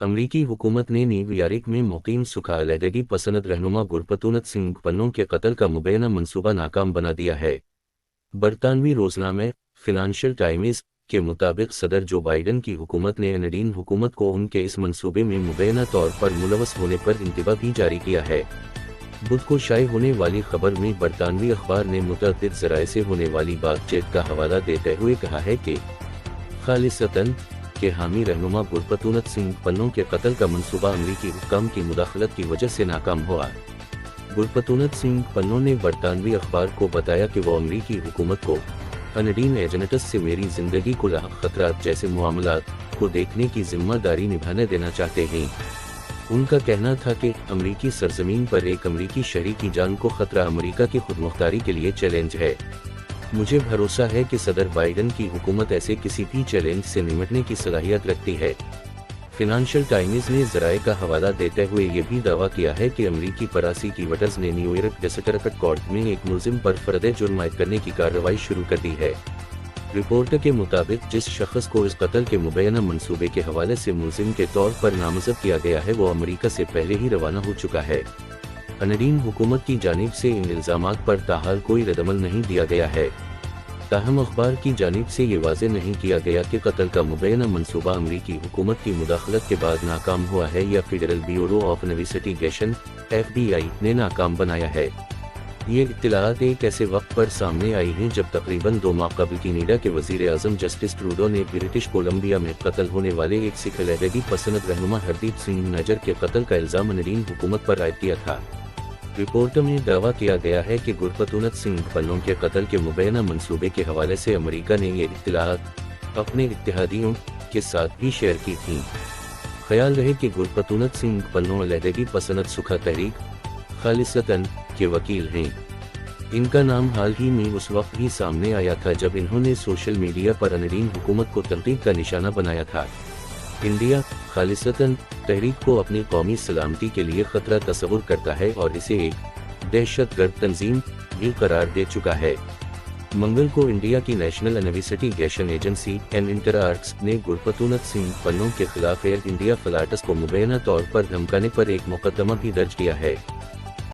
अमरीकी हुकूमत ने न्यूयॉर्क में मुकीम सुखा अलहदगी पसंद रहनुमा गुरबतूनत सिंह पन्नों के कत्ल का मुबैना मंसूबा नाकाम बना दिया है। बरतानवी रोजनामे फिनांशियल टाइम्स के मुताबिक सदर जो बाइडन की हुकूमत ने नडीन हुकूमत को उनके इस मंसूबे में मुबैना तौर पर मुलवस होने पर इंतबा भी जारी किया है। बुध को शाये होने वाली खबर में बरतानवी अखबार ने मुतअद्दिद ज़राए से होने वाली बातचीत का हवाला देते हुए कहा है कि खालिसतन के हामी रहनुमा गुरबतूनत सिंह पन्नों के कत्ल का मंसूबा अमरीकी हुक्काम की मुदाखलत की वजह से नाकाम हुआ। गुरबतूनत सिंह पन्नों ने बरतानवी अखबार को बताया कि वो अमरीकी हुकूमत को अनडीन एजेंट्स से मेरी जिंदगी को लाहक खतरात जैसे मामलात को देखने की जिम्मेदारी निभाने देना चाहते हैं। उनका कहना था कि अमरीकी सरजमीन पर एक अमरीकी शहरी की जान को खतरा अमरीका की खुदमुख्तारी के लिए चैलेंज है। मुझे भरोसा है कि सदर बाइडन की हुकूमत ऐसे किसी भी चैलेंज से निपटने की सलाहियत रखती है। फिनांशियल टाइम्स ने ज़राए का हवाला देते हुए ये भी दावा किया है कि अमरीकी प्रोसिक्यूटर्स ने न्यूयॉर्क डिस्ट्रिक्ट कोर्ट में एक मुलजिम पर फर्द जुर्म आयद करने की कार्रवाई शुरू कर दी है। रिपोर्ट के मुताबिक जिस शख्स को इस कत्ल के मुबैना मंसूबे के हवाले से मुलजिम के तौर पर नामजद किया गया है वो अमरीका से पहले ही रवाना हो चुका है। अनडीन हुकूमत की जानिब से इन इल्ज़ामात पर ताहाल कोई रद्दअमल नहीं दिया गया है। ताहम अखबार की जानिब से ये वाज़े नहीं किया गया कि कत्ल का मुबैना मंसूबा अमरीकी हुकूमत की मुदाखलत के बाद नाकाम हुआ है या federal bureau of investigation FBI ने नाकाम बनाया है। ये इत्तलात एक ऐसे वक्त पर सामने आई हैं जब तकरीबन 2 माह कबल कनाडा के वज़ीर आज़म जस्टिस ट्रूडो ने ब्रिटिश कोलंबिया में कत्ल होने वाले एक सिख अलहदगी पसंद रहनुमा हरदीप सिंह नजर के कत्ल का इल्ज़ाम अनडीन हुकूमत पर आयद किया था। रिपोर्ट में दावा किया गया है कि गुरबतूनत सिंह पन्नों के कत्ल के मुबैना मंसूबे के हवाले से अमरीका ने ये इत्तलात अपने इत्तेहादियों के साथ भी शेयर की थी। ख्याल रहे कि गुरबतूनत सिंह पन्नों अलहदगी पसंद सुखा तहरीक खालिसतन के वकील हैं। इनका नाम हाल ही में उस वक्त ही सामने आया था जब इन्होंने सोशल मीडिया पर अनडीन हुकूमत को तनकीद का निशाना बनाया था। इंडिया खालिसतन तहरीक को अपनी कौमी सलामती के लिए खतरा तस्वुर करता है और इसे एक दहशतगर्द तंजीम भी करार दे चुका है। मंगल को इंडिया की नेशनल इन्वेस्टिगेशन एजेंसी NINTERARCS ने गुरबतूनत सिंह पन्नों के खिलाफ एयर इंडिया फ्लाइट्स को मुबैना तौर पर धमकाने पर एक मुकदमा भी दर्ज किया है।